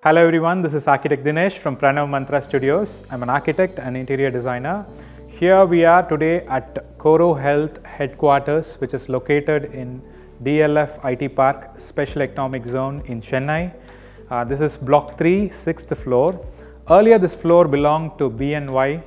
Hello everyone, this is architect Dinesh from Pranav Mantraa Studios. I'm an architect and interior designer. Here we are today at Corro Health headquarters, which is located in DLF IT Park Special Economic Zone in Chennai. This is block 3, 6th floor. Earlier this floor belonged to BNY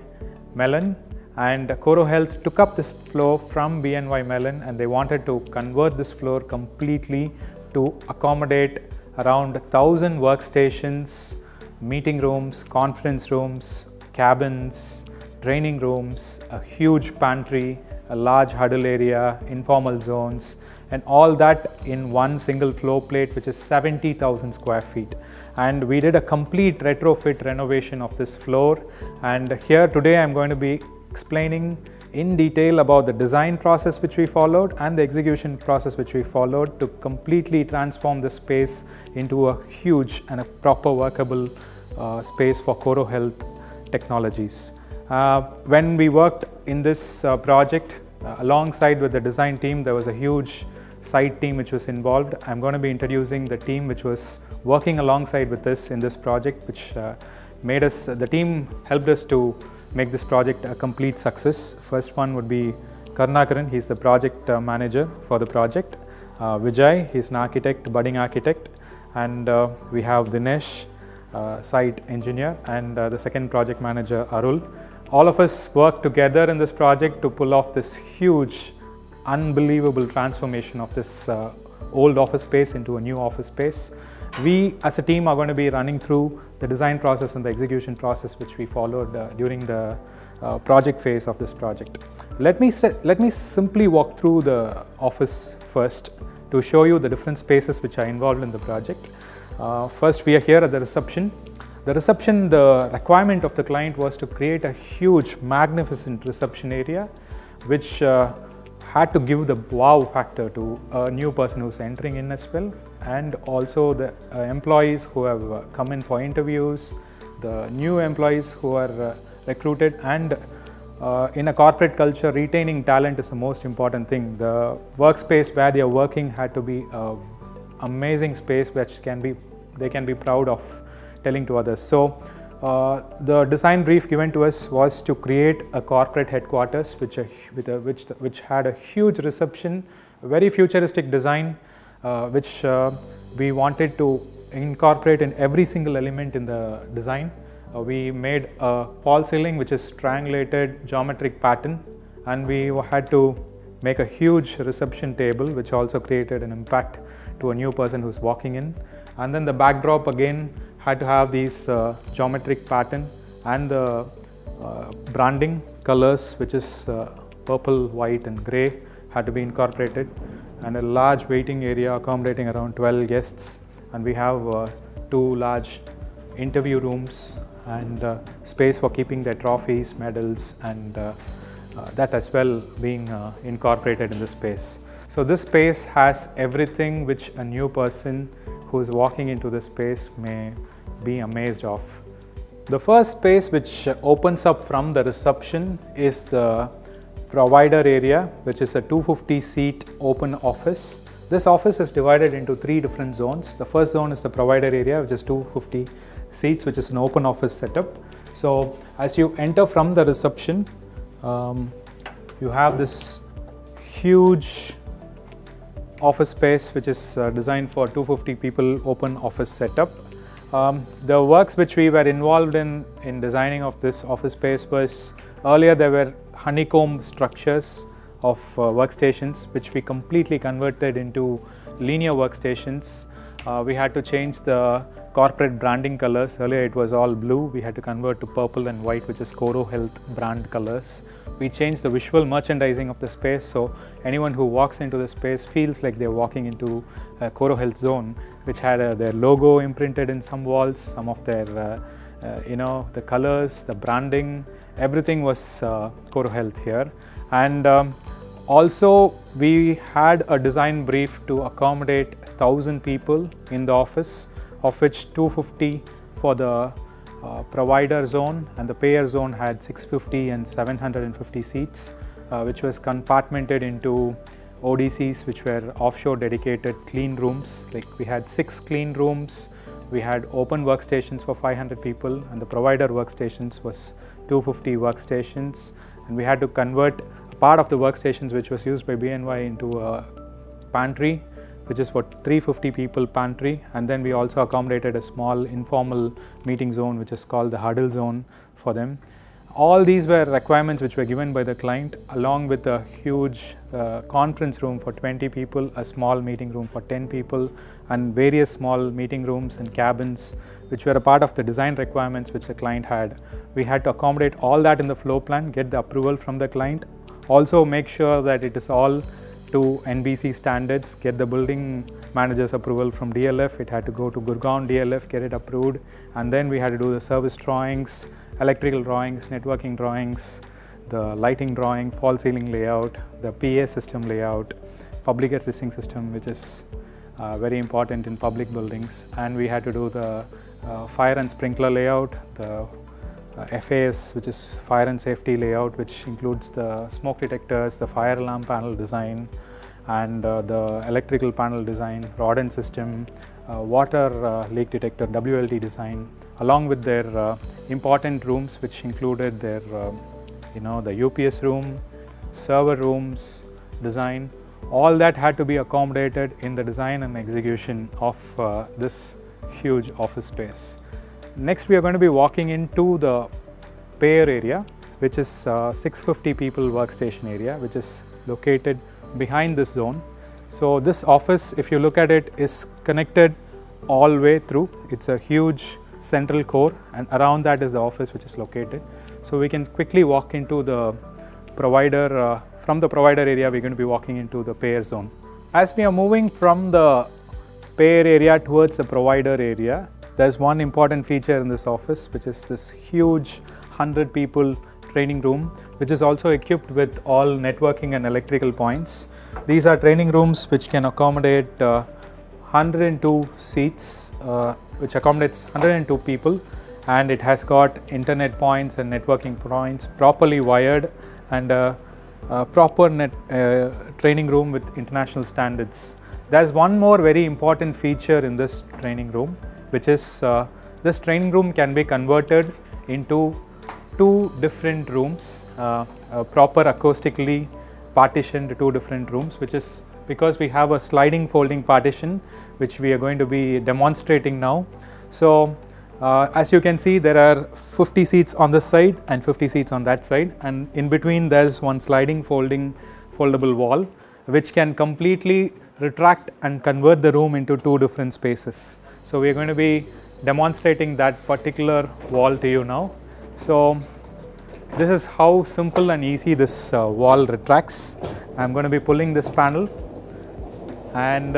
Mellon, and Corro Health took up this floor from BNY Mellon, and they wanted to convert this floor completely to accommodate around 1,000 workstations, meeting rooms, conference rooms, cabins, training rooms, a huge pantry, a large huddle area, informal zones, and all that in one single floor plate, which is 70,000 square feet. And we did a complete retrofit renovation of this floor. And here today I'm going to be explaining in detail about the design process which we followed and the execution process which we followed to completely transform the space into a huge and a proper workable space for Corro Health Technologies. When we worked in this project alongside with the design team, there was a huge site team which was involved. I'm going to be introducing the team which was working alongside with us in this project, which the team helped us to make this project a complete success. First one would be Karnakaran, he's the project manager for the project. Vijay, he's an architect, budding architect. And we have Dinesh, site engineer, and the second project manager, Arul. All of us worked together in this project to pull off this huge, unbelievable transformation of this old office space into a new office space. We as a team are going to be running through the design process and the execution process which we followed during the project phase of this project. Let me simply walk through the office first to show you the different spaces which are involved in the project. First, we are here at the reception. The requirement of the client was to create a huge, magnificent reception area which had to give the wow factor to a new person who's entering in as well, and also the employees who have come in for interviews, the new employees who are recruited, and in a corporate culture, retaining talent is the most important thing. The workspace where they are working had to be an amazing space which they can be proud of telling to others. So the design brief given to us was to create a corporate headquarters which had a huge reception, a very futuristic design which we wanted to incorporate in every single element in the design. We made a false ceiling which is triangulated geometric pattern, and we had to make a huge reception table which also created an impact to a new person who's walking in. And then the backdrop again had to have these geometric pattern, and the branding colors, which is purple, white and grey, had to be incorporated, and a large waiting area accommodating around 12 guests. And we have 2 large interview rooms and space for keeping their trophies, medals, and that as well being incorporated in the space. So this space has everything which a new person who is walking into this space may be amazed of. The first space which opens up from the reception is the provider area, which is a 250 seat open office. This office is divided into 3 different zones. The first zone is the provider area, which is 250 seats, which is an open office setup. So as you enter from the reception, you have this huge office space which is designed for 250 people open office setup. The works which we were involved in designing of this office space was, earlier there were honeycomb structures of workstations which we completely converted into linear workstations. We had to change the corporate branding colors. Earlier it was all blue. We had to convert to purple and white, which is Corro Health brand colors. We changed the visual merchandising of the space, so anyone who walks into the space feels like they're walking into a Corro Health zone, which had their logo imprinted in some walls, some of their, the colors, the branding, everything was Corro Health here. And also we had a design brief to accommodate 1,000 people in the office, of which 250 for the provider zone, and the payer zone had 650 and 750 seats, which was compartmented into ODCs, which were offshore dedicated clean rooms. Like we had 6 clean rooms, we had open workstations for 500 people, and the provider workstations was 250 workstations, and we had to convert part of the workstations which was used by BNY into a pantry, which is for 350 people pantry, and then we also accommodated a small informal meeting zone which is called the huddle zone for them. All these were requirements which were given by the client, along with a huge conference room for 20 people, a small meeting room for 10 people, and various small meeting rooms and cabins which were a part of the design requirements which the client had. We had to accommodate all that in the floor plan, get the approval from the client, also make sure that it is all to NBC standards, get the building manager's approval from DLF. It had to go to Gurgaon DLF, get it approved, and then we had to do the service drawings, electrical drawings, networking drawings, the lighting drawing, fall ceiling layout, the PA system layout, public addressing system, which is very important in public buildings, and we had to do the fire and sprinkler layout, the FAS, which is fire and safety layout, which includes the smoke detectors, the fire alarm panel design, and the electrical panel design, rod end system, water leak detector, WLD design, along with their important rooms, which included their, the UPS room, server rooms design. All that had to be accommodated in the design and execution of this huge office space. Next, we are going to be walking into the payer area, which is 650 people workstation area, which is located behind this zone. So this office, if you look at it, is connected all the way through. It's a huge central core, and around that is the office which is located. So we can quickly walk into the provider, from the provider area we're going to be walking into the payer zone. As we are moving from the payer area towards the provider area, there's one important feature in this office, which is this huge 100 people training room, which is also equipped with all networking and electrical points. These are training rooms which can accommodate 102 seats, which accommodates 102 people, and it has got internet points and networking points properly wired, and a proper training room with international standards. There's one more very important feature in this training room, which is this training room can be converted into 2 different rooms, proper acoustically partitioned 2 different rooms, which is because we have a sliding folding partition which we are going to be demonstrating now. So as you can see, there are 50 seats on this side and 50 seats on that side, and in between there's one sliding foldable wall which can completely retract and convert the room into 2 different spaces. So we are going to be demonstrating that particular wall to you now. So this is how simple and easy this wall retracts. I'm going to be pulling this panel, and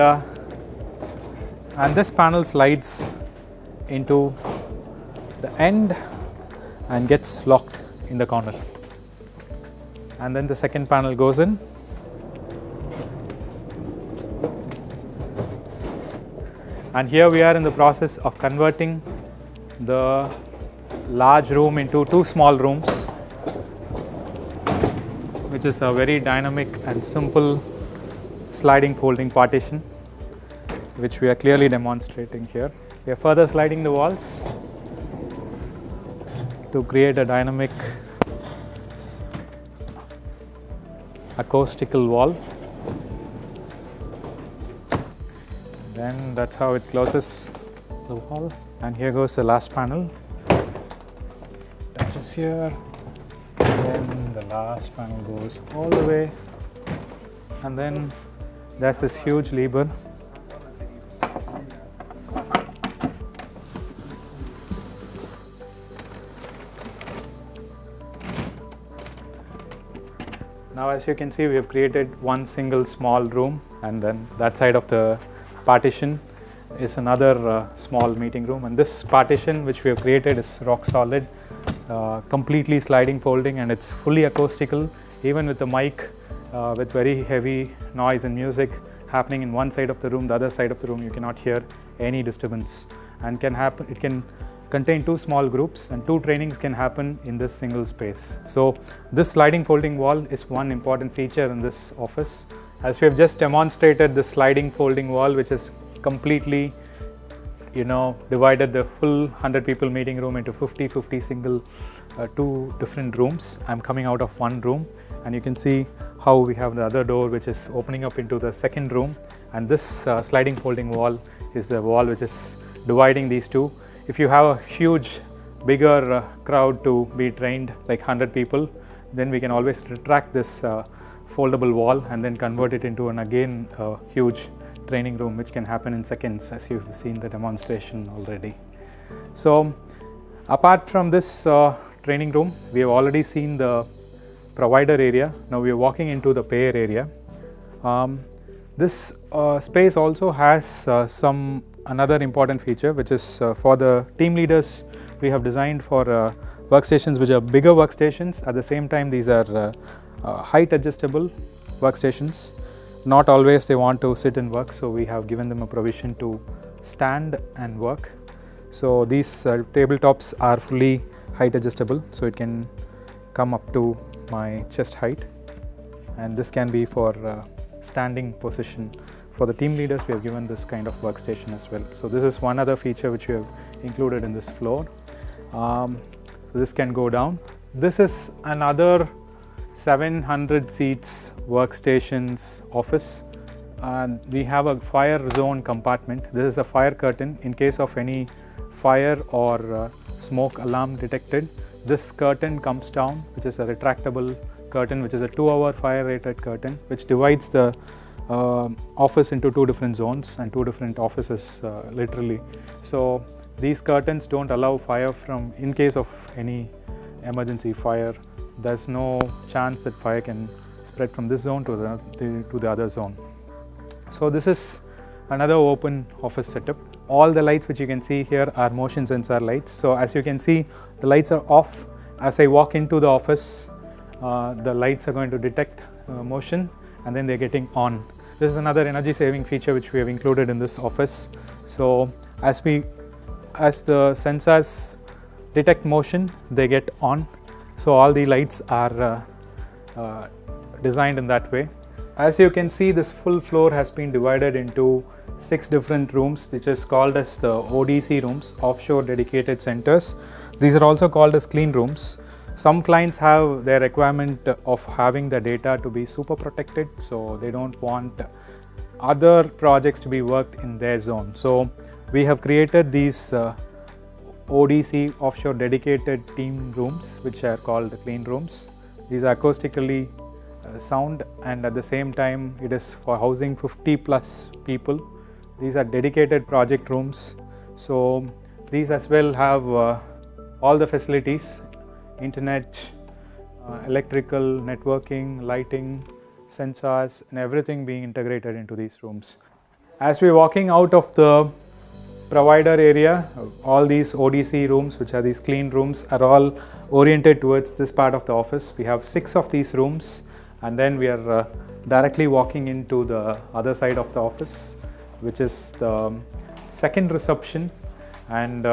this panel slides into the end and gets locked in the corner, and then the second panel goes in. And here we are in the process of converting the large room into 2 small rooms, which is a very dynamic and simple sliding folding partition, which we are clearly demonstrating here. We are further sliding the walls to create a dynamic acoustical wall. Then that's how it closes the wall. And here goes the last panel. Touches here. Then the last panel goes all the way. And then there's this huge lever. Now, as you can see, we have created one single small room, and then that side of the partition is another small meeting room. And this partition which we have created is rock solid, completely sliding folding, and it's fully acoustical. Even with the mic, with very heavy noise and music happening in one side of the room, the other side of the room you cannot hear any disturbance. And it can contain 2 small groups, and 2 trainings can happen in this single space. So this sliding folding wall is one important feature in this office. As we have just demonstrated, the sliding folding wall, which is completely divided the full 100 people meeting room into 50 single 2 different rooms. I'm coming out of one room, and you can see how we have the other door which is opening up into the second room, and this sliding folding wall is the wall which is dividing these 2. If you have a huge, bigger crowd to be trained, like 100 people, then we can always retract this foldable wall and then convert it into an again huge training room, which can happen in seconds, as you've seen the demonstration already. So apart from this training room, we have already seen the provider area. Now we are walking into the payer area. This space also has another important feature, which is for the team leaders. We have designed for workstations which are bigger workstations. At the same time, these are height adjustable workstations. Not always they want to sit and work, so we have given them a provision to stand and work. So these tabletops are fully height adjustable, so it can come up to my chest height, and this can be for standing position. For the team leaders, we have given this kind of workstation as well. So this is one other feature which we have included in this floor. This can go down. This is another 700 seats workstations office, and we have a fire zone compartment. This is a fire curtain. In case of any fire or smoke alarm detected, this curtain comes down, which is a retractable curtain, which is a 2-hour fire rated curtain, which divides the office into 2 different zones and 2 different offices, literally. So these curtains don't allow fire from, in case of any emergency fire, there's no chance that fire can spread from this zone to the other zone. So this is another open office setup. All the lights which you can see here are motion sensor lights. So as you can see, the lights are off. As I walk into the office, the lights are going to detect motion, and then they're getting on. This is another energy saving feature which we have included in this office. So as the sensors detect motion, they get on. So all the lights are designed in that way. As you can see, this full floor has been divided into 6 different rooms, which is called as the ODC rooms, offshore dedicated centers. These are also called as clean rooms. Some clients have their requirement of having the data to be super protected, so they don't want other projects to be worked in their zone. So we have created these ODC, offshore dedicated team rooms, which are called clean rooms. These are acoustically sound, and at the same time it is for housing 50+ people. These are dedicated project rooms. So these as well have all the facilities: internet, electrical, networking, lighting, sensors, and everything being integrated into these rooms. As we're walking out of the provider area, all these ODC rooms, which are these clean rooms, are all oriented towards this part of the office. We have 6 of these rooms, and then we are directly walking into the other side of the office, which is the second reception, and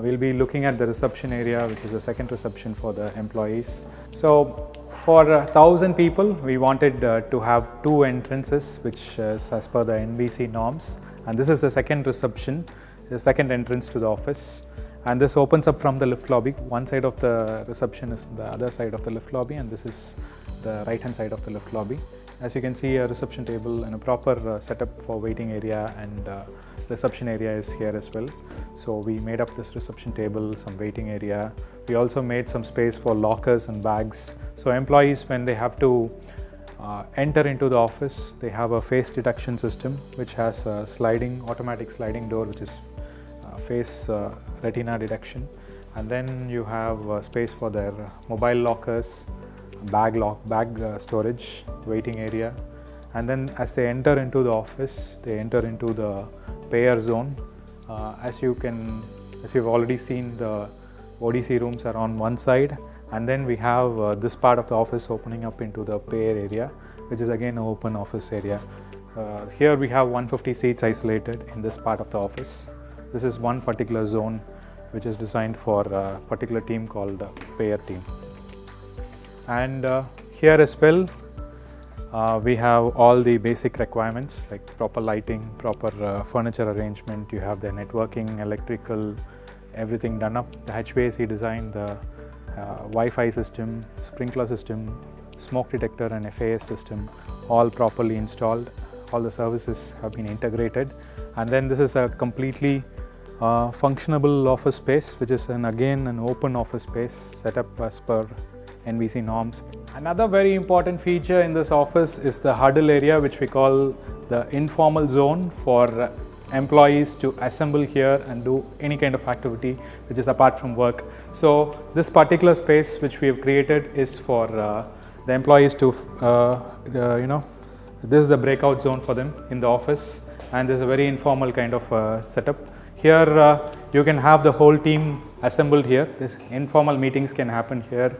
we'll be looking at the reception area, which is the second reception for the employees. So For 1,000 people, we wanted to have 2 entrances, which is as per the NBC norms. And this is the second reception, the second entrance to the office. And this opens up from the lift lobby. One side of the reception is the other side of the lift lobby, and this is the right hand side of the lift lobby. As you can see, a reception table and a proper setup for waiting area and reception area is here as well. So we made up this reception table, some waiting area. We also made some space for lockers and bags. So employees, when they have to enter into the office, they have a face detection system which has a automatic sliding door, which is face retina detection. And then you have space for their mobile lockers, bag storage, waiting area. And then as they enter into the office, they enter into the payer zone. As you've already seen, the ODC rooms are on one side, and then we have this part of the office opening up into the payer area, which is again an open office area. Here we have 150 seats isolated in this part of the office. This is one particular zone which is designed for a particular team called the payer team. And here as well, we have all the basic requirements like proper lighting, proper furniture arrangement. You have the networking, electrical, everything done up. The HVAC design, the Wi-Fi system, sprinkler system, smoke detector and FAS system, all properly installed. All the services have been integrated. And then this is a completely functionable office space, which is again an open office space set up as per NBC norms. Another very important feature in this office is the huddle area, which we call the informal zone for employees to assemble here and do any kind of activity which is apart from work. So this particular space which we have created is for the employees to, this is the breakout zone for them in the office, and there's a very informal kind of setup. Here you can have the whole team assembled here. This informal meetings can happen here.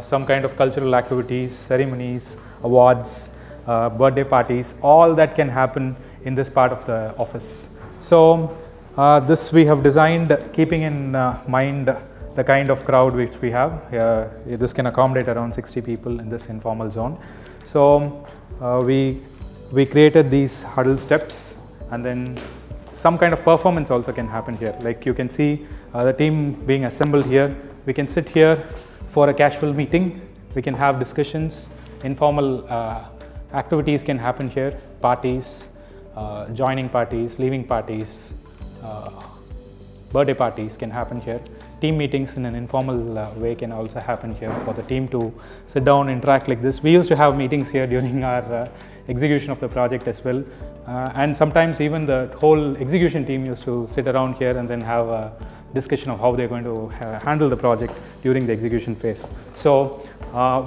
Some kind of cultural activities, ceremonies, awards, birthday parties, all that can happen in this part of the office. So this we have designed keeping in mind the kind of crowd which we have. This can accommodate around 60 people in this informal zone. So we created these huddle steps, and then some kind of performance also can happen here. Like you can see the team being assembled here. We can sit here for a casual meeting. We can have discussions. Informal activities can happen here. Parties, joining parties, leaving parties, birthday parties can happen here. Team meetings in an informal way can also happen here for the team to sit down, interact like this. We used to have meetings here during our execution of the project as well. And sometimes even the whole execution team used to sit around here and then have a discussion of how they're going to handle the project during the execution phase. So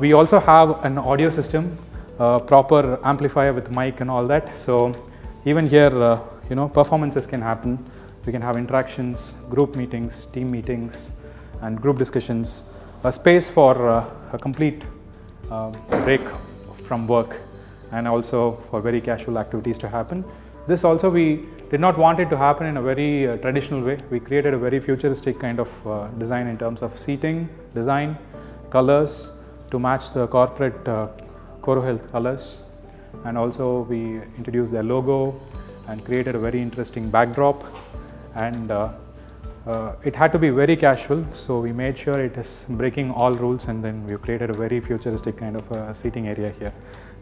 we also have an audio system, proper amplifier with mic and all that. So even here, performances can happen. We can have interactions, group meetings, team meetings, and group discussions. A space for a complete break from work, and also for very casual activities to happen. This also we did not want it to happen in a very traditional way. We created a very futuristic kind of design in terms of seating, design, colors to match the corporate Corro Health colors. And also we introduced their logo and created a very interesting backdrop. And it had to be very casual, so we made sure it is breaking all rules, and then we created a very futuristic kind of seating area here.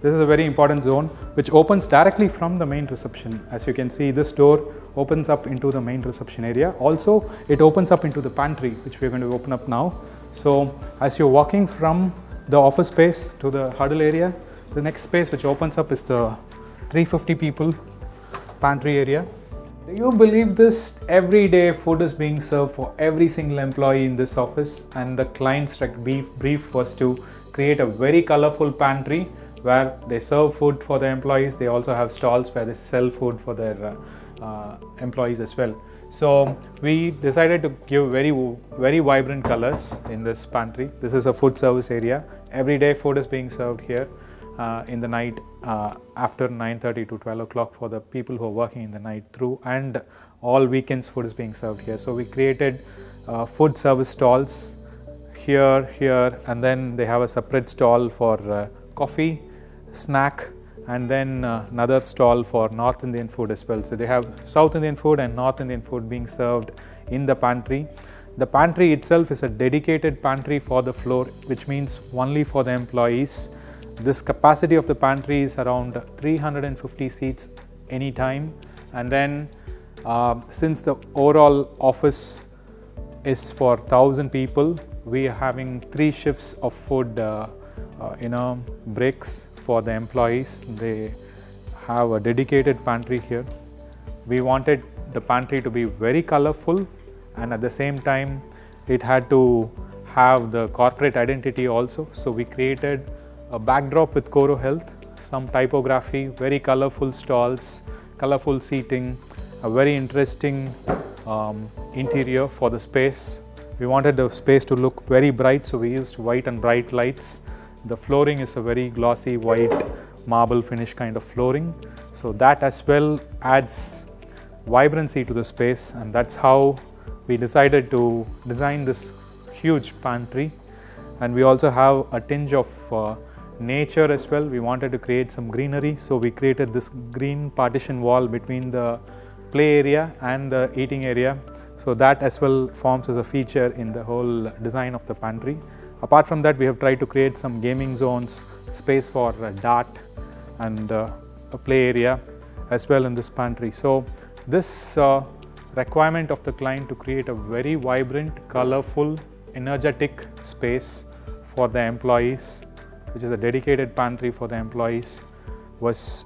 This is a very important zone which opens directly from the main reception. As you can see, this door opens up into the main reception area. Also, it opens up into the pantry, which we are going to open up now. So as you're walking from the office space to the huddle area, the next space which opens up is the 350 people pantry area. Do you believe this? Every day food is being served for every single employee in this office, and the client's brief was to create a very colorful pantry where they serve food for the employees. They also have stalls where they sell food for their employees as well. So we decided to give very vibrant colors in this pantry. This is a food service area. Every day food is being served here in the night after 9:30 to 12 o'clock for the people who are working in the night through, and all weekends food is being served here. So we created food service stalls here, and then they have a separate stall for coffee, snack, and then another stall for North Indian food as well. So they have South Indian food and North Indian food being served in the pantry. The pantry itself is a dedicated pantry for the floor, which means only for the employees. This capacity of the pantry is around 350 seats anytime, and then since the overall office is for 1,000 people, we are having 3 shifts of food breaks for the employees. They have a dedicated pantry here. We wanted the pantry to be very colorful, and at the same time it had to have the corporate identity also. So we created a backdrop with Corro Health, some typography, very colorful stalls, colorful seating, a very interesting interior for the space. We wanted the space to look very bright, so we used white and bright lights. The flooring is a very glossy white marble finish kind of flooring, so that as well adds vibrancy to the space, and that's how we decided to design this huge pantry. And we also have a tinge of nature as well. We wanted to create some greenery, so we created this green partition wall between the play area and the eating area, so that as well forms as a feature in the whole design of the pantry. Apart from that, we have tried to create some gaming zones, space for a dart and a play area as well in this pantry. So this requirement of the client to create a very vibrant, colorful, energetic space for the employees, which is a dedicated pantry for the employees, was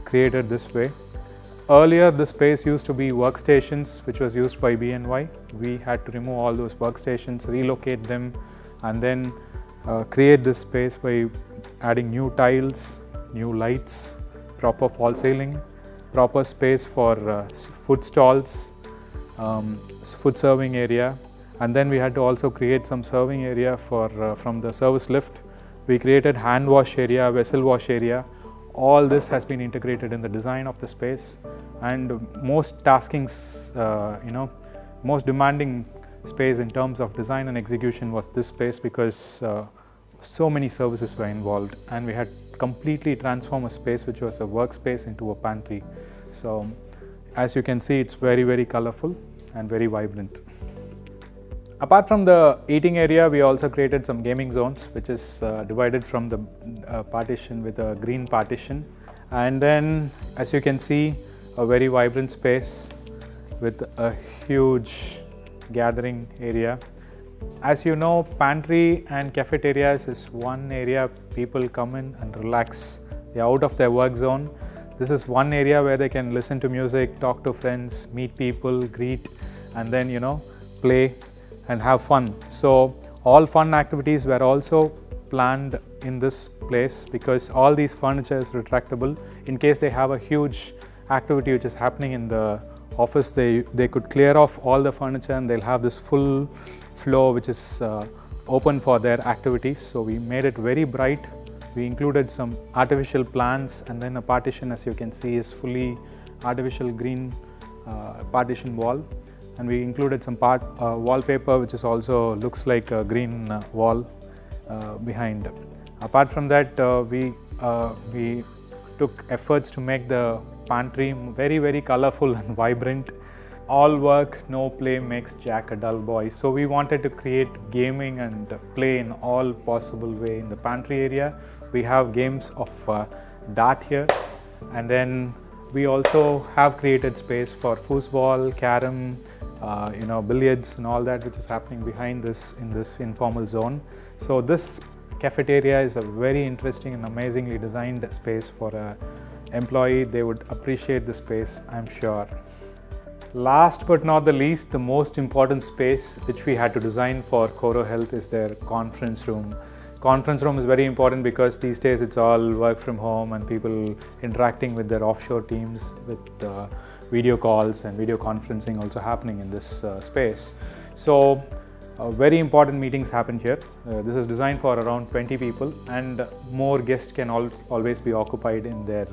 created this way. Earlier, the space used to be workstations, which was used by BNY. We had to remove all those workstations, relocate them, and then create this space by adding new tiles, new lights, proper false ceiling, proper space for food stalls, food serving area, and then we had to also create some serving area for from the service lift. We created hand wash area, vessel wash area. All this has been integrated in the design of the space, and most taskings, most demanding space in terms of design and execution was this space, because so many services were involved, and we had completely transformed a space which was a workspace into a pantry. So as you can see, it's very, very colorful and very vibrant. Apart from the eating area, we also created some gaming zones, which is divided from the partition with a green partition. And then, as you can see, a very vibrant space with a huge gathering area. As you know, pantry and cafeterias is one area people come in and relax. They are out of their work zone. This is one area where they can listen to music, talk to friends, meet people, greet, and then play and have fun. So all fun activities were also planned in this place, because all these furniture is retractable. In case they have a huge activity which is happening in the office, they could clear off all the furniture and they'll have this full floor which is open for their activities. So we made it very bright. We included some artificial plants, and then a partition, as you can see, is fully artificial green partition wall. And we included some wallpaper, which is also looks like a green wall behind. Apart from that, we took efforts to make the pantry very, very colorful and vibrant. All work, no play makes Jack a dull boy. So we wanted to create gaming and play in all possible way. In the pantry area, we have games of dart here, and then we also have created space for foosball, carom, billiards and all that, which is happening behind this in this informal zone. So this cafeteria is a very interesting and amazingly designed space for an employee. They would appreciate the space, I'm sure. Last but not the least, the most important space which we had to design for Corro Health is their conference room. Conference room is very important because these days it's all work from home and people interacting with their offshore teams with video calls and video conferencing also happening in this space. So very important meetings happen here. This is designed for around 20 people, and more guests can always be occupied in their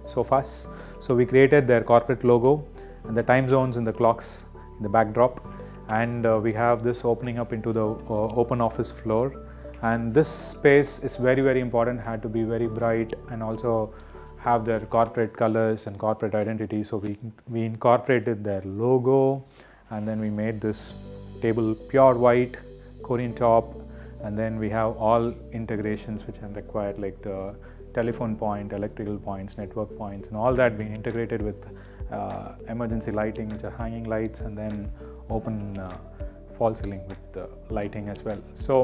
sofas. So we created their corporate logo and the time zones and the clocks in the backdrop. and we have this opening up into the open office floor. And this space is very, very important, had to be very bright and also have their corporate colors and corporate identity. So we incorporated their logo, and then we made this table pure white, Korean top, and then we have all integrations which are required, like the telephone point, electrical points, network points, and all that being integrated with emergency lighting, which are hanging lights, and then open false ceiling with lighting as well. So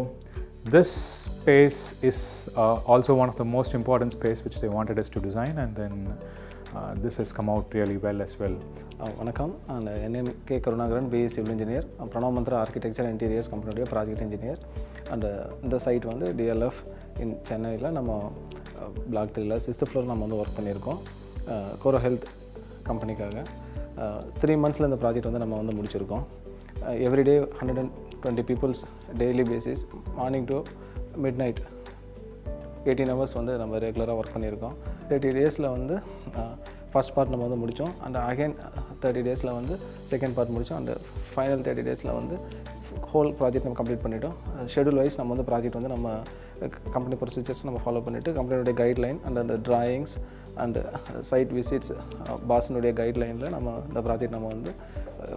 this space is also one of the most important space which they wanted us to design, and then this has come out really well as well. Vanakkam, and name K. Karunagaran, BA Civil Engineer, Pranav Mantraa Architecture and Interiors Company Project Engineer, and the site வந்து DLF in Chennai la நம்ம block 3 la 6th floor நம்ம வந்து work பண்ணியிருக்கோம் Corro Health கம்பெனிக்காக 3 months la இந்த project வந்து நம்ம வந்து முடிச்சிருக்கோம். Every day 120 people's daily basis, morning to midnight 18 hours வந்து நம்ம ரெகுலராக ஒர்க் பண்ணியிருக்கோம். 30 daysல வந்து ஃபர்ஸ்ட் பார்ட் நம்ம வந்து முடித்தோம், அண்ட் அகைன் 30 daysல வந்து செகண்ட் பார்ட் முடித்தோம், அண்ட் ஃபைனல் 30 daysல வந்து ஹோல் ப்ராஜெக்ட் நம்ம கம்ப்ளீட் பண்ணிட்டோம். ஷெடியூல் வைஸ் நம்ம வந்து ப்ராஜெக்ட் வந்து நம்ம கம்பெனி ப்ரொசீஜர்ஸ் நம்ம ஃபாலோ பண்ணிவிட்டு கம்பெனியோடைய கைட்லைன் அண்ட் அந்த ட்ராயிங்ஸ் அண்ட் சைட் விசிட்ஸ் பாஸினுடைய கைட்லைனில் நம்ம இந்த ப்ராஜெக்ட் நம்ம வந்து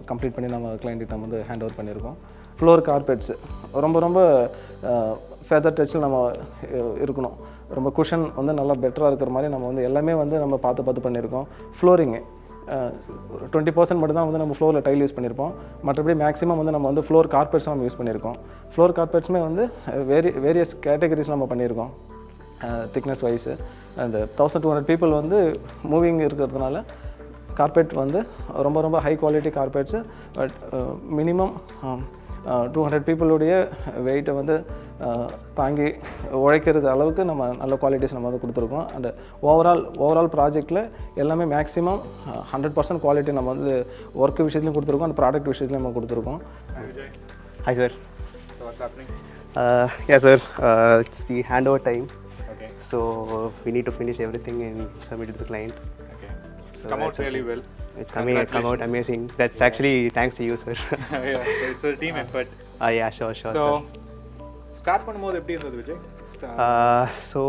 கம்ப்ளீட் பண்ணி நம்ம கிளைண்ட்டுக்கு நம்ம வந்து ஹேண்ட் ஓவர் பண்ணியிருக்கோம். ஃப்ளோர் கார்பெட்ஸ் ரொம்ப ஃபெதர் டச்சில் நம்ம இருக்கணும், ரொம்ப குஷன் வந்து நல்லா பெட்டராக இருக்கிற மாதிரி நம்ம வந்து எல்லாமே வந்து நம்ம பார்த்து பண்ணியிருக்கோம். ஃப்ளோரிங்கு 20% மட்டும் தான் வந்து நம்ம ஃப்ளோரில் டைல் யூஸ் பண்ணியிருப்போம், மற்றபடி மேக்ஸிமம் வந்து நம்ம வந்து ஃப்ளோர் கார்பெட்ஸ் நம்ம யூஸ் பண்ணியிருக்கோம். ஃப்ளோர் கார்பெட்ஸுமே வந்து வேரியஸ் கேட்டகரிஸ் நம்ம பண்ணியிருக்கோம் திக்னஸ் வைஸு. அண்ட் 1200 people வந்து மூவிங் இருக்கிறதுனால கார்பெட் வந்து ரொம்ப ஹை குவாலிட்டி கார்பெட்ஸு. பட் மினிமம் 200 peopleுடைய வெயிட்டை வந்து தாங்கி உழைக்கிறது அளவுக்கு நம்ம நல்ல குவாலிட்டிஸ் நம்ம வந்து கொடுத்துருக்கோம். அண்ட் ஓவரால் ப்ராஜெக்டில் எல்லாமே மேக்ஸிமம் 100% குவாலிட்டி நம்ம வந்து ஒர்க் விஷயத்துலையும் கொடுத்துருக்கோம், அந்த ப்ராடக்ட் விஷயத்துலையும் நம்ம கொடுத்துருக்கோம். Hi sir. So what's happening? Yeah sir, it's the handover time. Okay. So we need to finish everything and submit it to the client. Okay. It's So come out really well. It's come out amazing. That's actually thanks to you sir. Yeah, it's a team effort. Yeah, sure So sir. start பண்ணும்போது எப்படி இருந்தது Vijay? So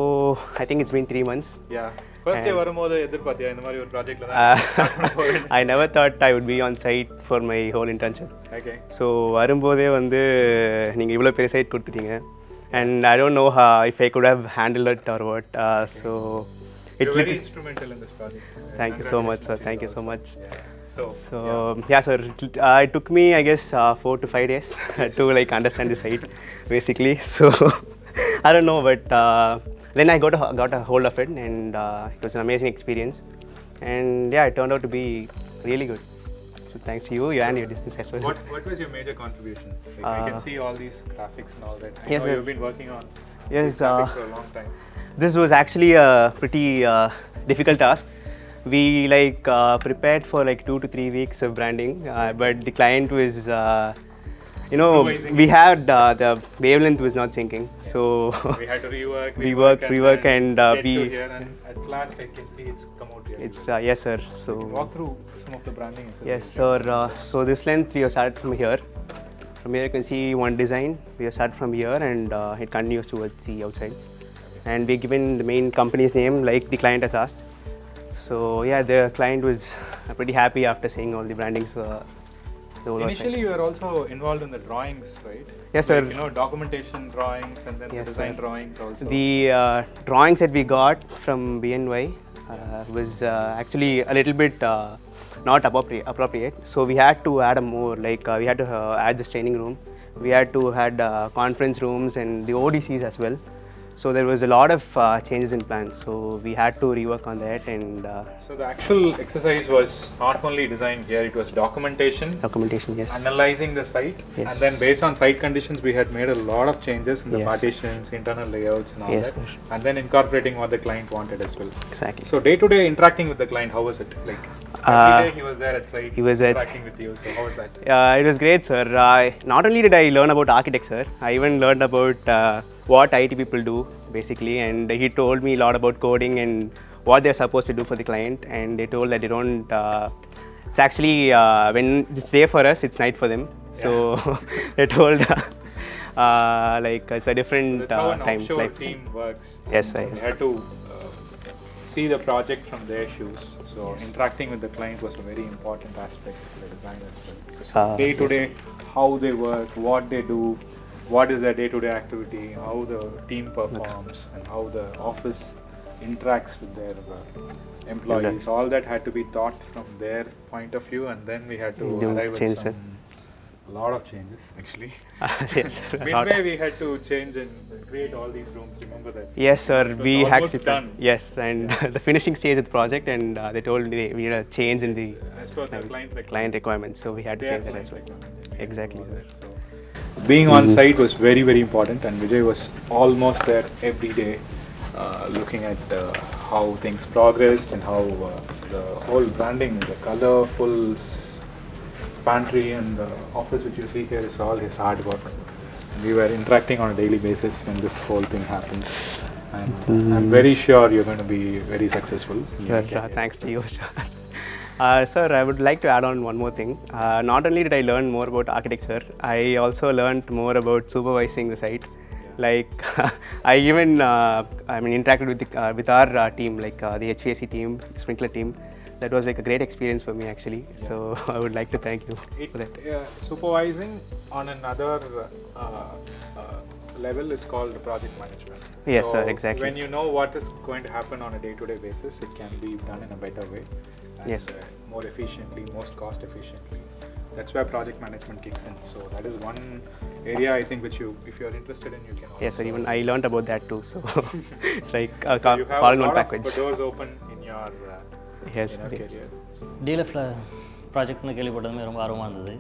I think it's been 3 months. Yeah. First day வரும்போது எதிர்பார்த்தியா இந்த மாதிரி ஒரு ப்ராஜெக்ட்ல தான்? I never thought I would be on site for my whole internship. Okay. So வரும்போதே வந்து நீங்க இவ்வளவு பெரிய சைட் கொடுத்துட்டீங்க, and I don't know if I could have handled it or what. So you're very instrumental in this project. Thank you so much sir. Thank you so much. Yeah. So yeah sir, it took me I guess 4 to 5 days to like understand the site basically. So I don't know, but then I got a hold of it, and it was an amazing experience, and yeah, it turned out to be really good. So thanks to you and your distance as well. What was your major contribution? Like I can see all these graphics and all that. I yes, know sir. you've been working on Yes, these graphics for a long time. This was actually a pretty difficult task. We like prepared for like 2 to 3 weeks of branding, but the client was we had the wavelength was not syncing, so We had to rework and get we to here, and at last I can see it's come out here. it's yes sir. So Walk through some of the branding itself. yes sir. So this length we have started from here. From here you can see one design. We have started from here, and it continues towards the outside. And we given the main company's name like the client has asked. So yeah, the client was pretty happy after seeing all the brandings. Initially, you were also involved in the drawings, right? Yes sir. Like, documentation drawings and then Yes, the design sir. drawings also. The drawings that we got from BNY was actually a little bit not appropriate. So we had to add more, like we had to add this training room. We had to add conference rooms and the ODCs as well. So there was a lot of changes in plans. So we had to rework on that, and so the actual exercise was not only designed here; it was documentation, yes, analyzing the site, yes, and then based on site conditions, we had made a lot of changes in the yes, partitions, internal layouts, and all yes, that, sir, and then incorporating what the client wanted as well. Exactly. So day to day interacting with the client, how was it? Like every day he was there at site, he was interacting with you. So how was that? It was great, sir. Not only did I learn about architecture, I even learned about what IT people do basically, and he told me a lot about coding and what they're supposed to do for the client. And they told that they don't it's actually when it's day for us, it's night for them. So they told like it's a different That's how an time. offshore Like, team works. yes, They yes. had to see the project from their shoes. So interacting with the client was a very important aspect of the design as well. So day to day, how they work, what they do, what is their day-to-day activity, how the team performs, and how the office interacts with their employees. All that had to be taught from their point of view, and then we had to arrive at a lot of changes actually. Yes, sir. Midway we had to change and create all these rooms. Remember that? Yes, sir. It was We almost had done. Yes, and the finishing stage of the project, and they told me we need a change in the As per the client requirements, so we had to Their change that as client well. requirement. Exactly. So being on site was very, very important, and Vijay was almost there every day, looking at how things progressed and how the whole branding, the colorful pantry and the office which you see here is all his hard work. And we were interacting on a daily basis when this whole thing happened. And I'm very sure you're going to be very successful. Sure, thanks to you. Sir, I would like to add on one more thing. Not only did I learn more about architecture, I also learned more about supervising the site. Like I even interacted with our team, like the HVAC team, sprinkler team. That was like a great experience for me actually. So I would like to thank you for that. Supervising on another level is called project management. Yes, so sir, exactly. When you know what is going to happen on a day-to-day basis, it can be done in a better way. And yes. More efficiently, most cost efficiently. That's where project management kicks in. So that is one area I think which you, if you are interested in, you can. Yes, sir. Even I learned about that too. So it's like a so you have all a in one lot package. of doors open in your yes, career. DLFல ப்ராஜெக்ட்னு கேள்விப்பட்டதுமே ரொம்ப ஆர்வமாக இருந்தது.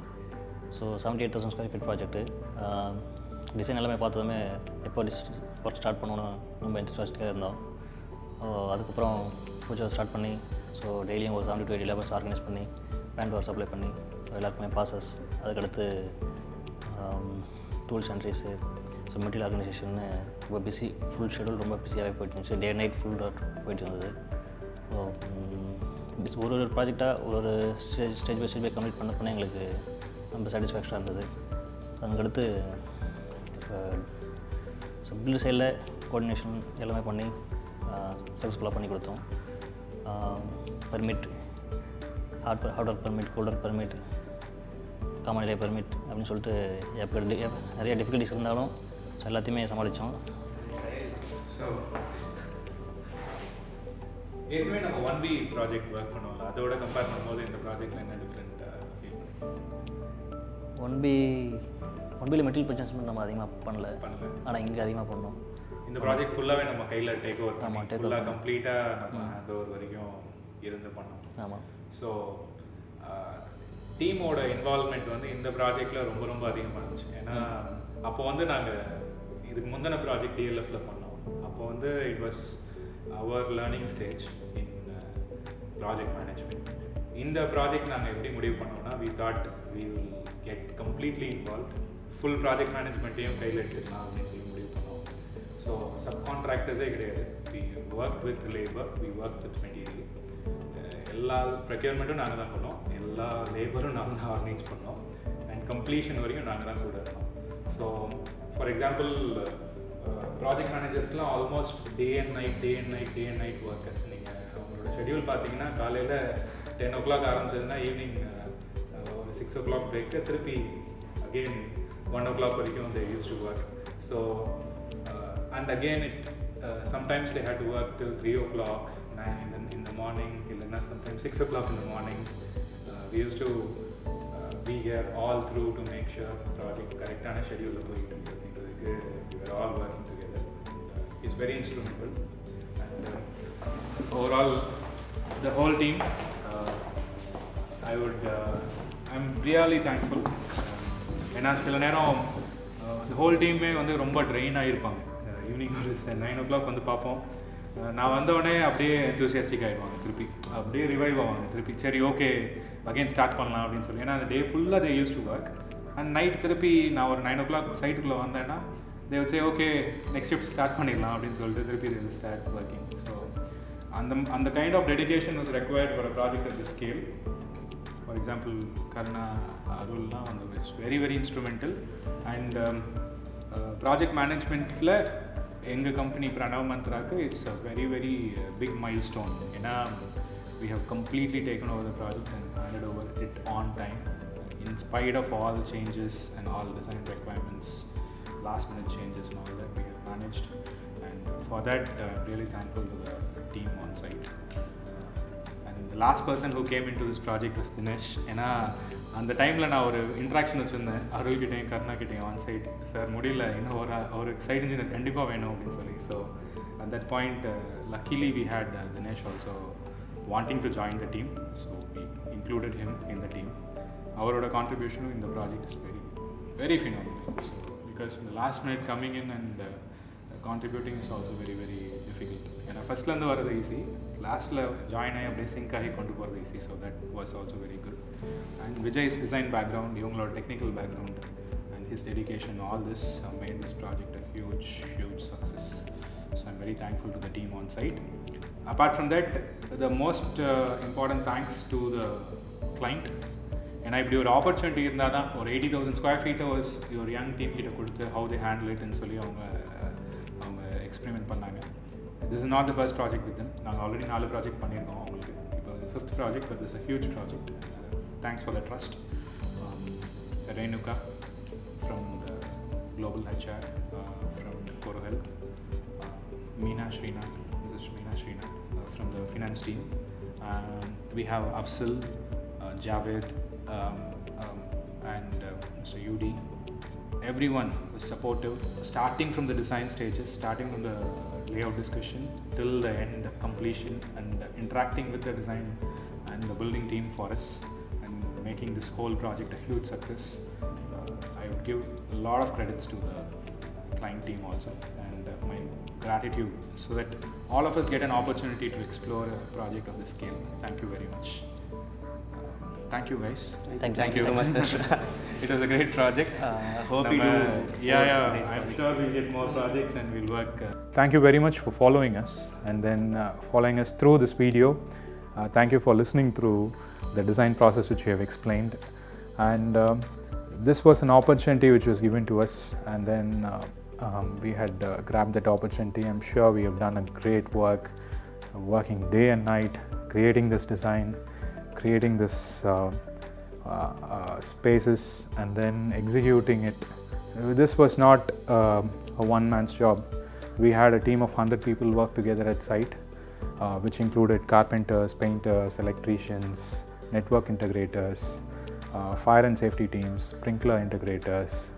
So 78,000 square feet project. Design எல்லாமே பார்த்ததுமே எப்போ work start பண்ணணும்னு ரொம்ப இன்ட்ரெஸ்டாக இருந்தோம். அதுக்கப்புறம் கொஞ்சம் ஸ்டார்ட் பண்ணி ஸோ டெய்லியும் ஒரு 70 to 80 லேபர்ஸ் ஆர்கனைஸ் பண்ணி பேண்ட் ஒர்க் சப்ளை பண்ணி எல்லாருக்குமே பாசஸ், அதுக்கடுத்து tools and trees, so material ஆர்கனைசேஷன்னு ரொம்ப பிஸி, ஃபுல் ஷெடியூல் ரொம்ப பிஸியாகவே போயிட்டு இருந்துச்சு. டே நைட் ஃபுல் ஒர்க் போயிட்டு இருந்தது. ஸோ ஒரு ப்ராஜெக்டாக ஒரு stage by stage by complete பண்ண எங்களுக்கு ரொம்ப சாட்டிஸ்ஃபேக்ஷனாக இருந்தது. அதுக்கடுத்து ஸோ பில்டு சைடில் கோஆர்டினேஷன் எல்லாமே பண்ணி சக்ஸஸ்ஃபுல்லாக பண்ணி கொடுத்தோம். Permit, hot work permit, cold work permit, common area permit அப்படின்னு சொல்லிட்டு நிறைய டிஃபிகல்ட்டிஸ் இருந்தாலும் ஸோ எல்லாத்தையுமே சமாளித்தோம். ஸோ ஏற்கனவே நம்ம 1B ப்ராஜெக்ட் ஒர்க் பண்ணுவோம்ல, அதோட கம்பேர் பண்ணும்போது இந்த ப்ராஜெக்ட்டில் என்ன டிஃப்ரெண்ட் ஃபீல்? 1Bயில் மெட்டீரியல் பர்ச்சேஸ்மெண்ட் நம்ம அதிகமாக பண்ணல, ஆனால் இங்கே அதிகமாக பண்ணோம். இந்த ப்ராஜெக்ட் ஃபுல்லாகவே நம்ம கையில் டேக் ஓவர் பண்ணோம், ஃபுல்லாக கம்ப்ளீட்டாக நம்ம ஹேண்ட் ஓவர் வரைக்கும் இருந்து பண்ணோம். ஆமாம். ஸோ டீமோட இன்வால்மெண்ட் வந்து இந்த ப்ராஜெக்டில் ரொம்ப ரொம்ப அதிகமாக இருந்துச்சு. ஏன்னா அப்போ வந்து நாங்கள் இதுக்கு முந்தின ப்ராஜெக்ட் DLFல பண்ணோம். அப்போ வந்து it was our learning stage in project management. இந்த ப்ராஜெக்ட் நாங்கள் எப்படி முடிவு பண்ணோம்னா, we thought we will get completely involve, full project மேனேஜ்மெண்ட்டையும் கையில் எடுத்துக்கலாம் அப்படின்னு சொல்லி முடிவு பண்ணோம். ஸோ சப்கான்ட்ராக்டர்ஸே கிடையாது. We work with labour, we work with material. எல்லா ப்ரொக்யூர்மெண்ட்டும் நாங்கள் தான் பண்ணோம், எல்லா லேபரும் நாங்கள் தான் ஆர்கனைஸ் பண்ணோம், அண்ட் கம்ப்ளீஷன் வரைக்கும் நாங்கள் தான் கூட இருக்கோம். ஸோ ஃபார் எக்ஸாம்பிள் ப்ராஜெக்ட் மேனேஜர்ஸ்லாம் almost day and night work. நீங்கள் அவங்களோட ஷெட்யூல் பார்த்தீங்கன்னா காலையில் 10 o'clock ஆரம்பிச்சதுன்னா ஈவினிங் ஒரு 6 o'clock பிரேக்கு, திருப்பி அகெயின் 1 o'clock வரைக்கும் they used to work. So and again it sometimes they had to work till 3 o'clock in the morning, இல்லைன்னா sometimes 6 o'clock in the morning. We used to be here all through to make sure project கரெக்டான ஷெட்யூலில் போயிட்டு இருக்கிறதுக்கு we were all working together. It's very instrumental, and overall the whole team, I'm really thankful. ஏன்னா சில நேரம் the whole teamமே வந்து ரொம்ப train ஆகிருப்பாங்க. Evening ஒரு 9 o'clock வந்து பார்ப்போம், நான் வந்தோடனே அப்படியே எந்தூசியாஸ்டிக் ஆகிடுவாங்க, திருப்பி அப்படியே ரிவைவ் ஆவாங்க, திருப்பி சரி ஓகே அகெயின் ஸ்டார்ட் பண்ணலாம் அப்படின்னு சொல்லி. ஏன்னா டே ஃபுல்லாக they use to work, and night திருப்பி நான் ஒரு 9 o'clock சைட்டுக்குள்ளே வந்தேன்னா they would say okay next shift start பண்ணிடலாம் அப்படின்னு சொல்லிட்டு திருப்பி they will start working. So அந்த kind of dedication was required for a project of this scale. for example, Karna, Arulna, was very, very instrumental. And project management, our company Pranav Mantraa, it's a very, very big milestone. We have completely taken over the project and handed over it on time, in spite of all the changes and all design requirements, last minute changes and all that we have managed. And for that, I'm really thankful to the team on site. And the last person who came into this project was Dinesh. At the time, I had an interaction with Arul and Karna on site. Sir, our site engineer. So at that point, luckily we had Dinesh also wanting to join the team. So we included him in the team. Our contribution in the project is very, very phenomenal. So, because in the last minute coming in and contributing is also very, very difficult. And first learn the easy, last join sync easy. So that was also very good. And Vijay's design background, technical background, and his dedication, all this made this project a huge, huge success. So I'm very thankful to the team on site. Apart from that, the most important thanks to the client. And I believe opportunity in that or 80,000 square feet was your young team how they handle it and experiment. This is not the first project with them. I already 4 project the 5th project, but this is a huge project. Thanks for the trust. Renuka from the Global HR from Corro Health. Meena Srinath, this is Meena Srinath from the finance team. We have Afzal, Javed, and Mr. UD. Everyone was supportive, starting from the design stages, starting from the layout discussion till the end completion, and interacting with the design and the building team for us, and making this whole project a huge success. I would give a lot of credits to the client team also, and my gratitude, so that all of us get an opportunity to explore a project of this scale. Thank you very much. Thank you guys. Thank you so much. It was a great project. Hope we do. I'm sure we'll get more projects and we'll work. Thank you very much for following us and then following us through this video. Thank you for listening through the design process which we have explained. And this was an opportunity which was given to us, and then we had grabbed that opportunity. I'm sure we have done a great work, working day and night, creating this design, creating this spaces, and then executing it. This was not a one-man's job. We had a team of 100 people work together at site, which included carpenters, painters, electricians, network integrators, fire and safety teams, sprinkler integrators,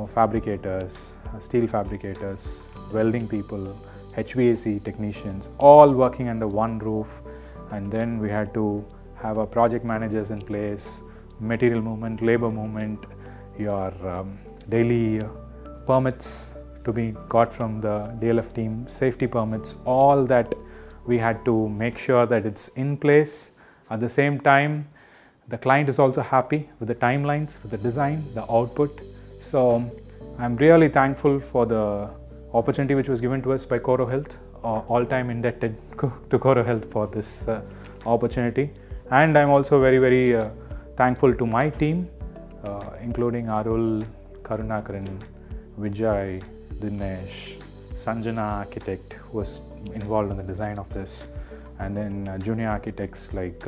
fabricators, steel fabricators, welding people, HVAC technicians, all working under one roof. And then we had to have our project managers in place, material movement, labor movement, your daily permits to be got from the DLF team, safety permits, all that we had to make sure that it's in place. At the same time, the client is also happy with the timelines, with the design, the output. So I'm really thankful for the opportunity which was given to us by Corro Health. All time indebted to Corro Health for this opportunity. And I'm also very, very thankful to my team, including Arul, Karunakaran, Vijay, Dinesh, Sanjana architect, who was involved in the design of this, and then junior architects like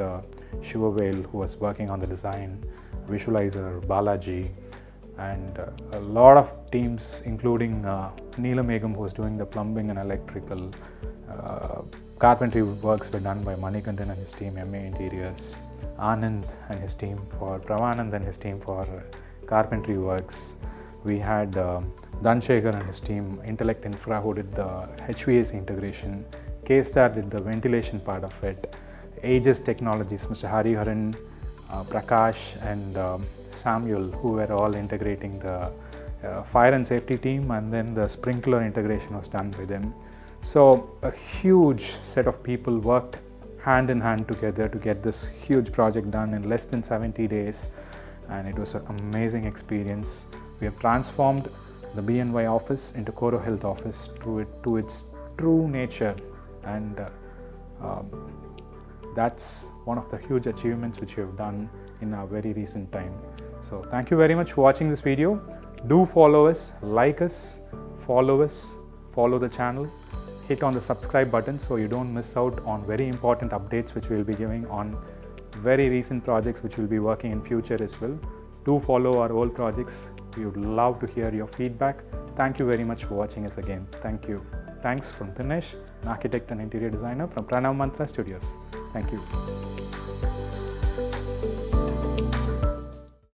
Shivavel, who was working on the design, visualizer, Balaji, and a lot of teams, including Neelam Megam, who was doing the plumbing and electrical. Carpentry works were done by Manikandan and his team, MA Interiors, Anand and his team for Pravanand and his team for carpentry works. We had Dhanshekar and his team, Intellect Infra, who did the HVAC integration. K-Star did the ventilation part of it. Aegis Technologies, Mr. Hariharan, Prakash and Samuel, who were all integrating the fire and safety team, and then the sprinkler integration was done by them. So a huge set of people worked hand in hand together to get this huge project done in less than 70 days, and it was an amazing experience. We have transformed the BNY office into Corro Health office to its true nature, and that's one of the huge achievements which you have done in a very recent time. So thank you very much for watching this video. Do follow us, like us, follow the channel, hit on the subscribe button so you don't miss out on very important updates which we will be giving on very recent projects which we'll be working in future as well. Do follow our old projects. We would love to hear your feedback. Thank you very much for watching us again. Thank you. Thanks from Dinesh, an architect and interior designer from Pranav Mantraa Studios. Thank you.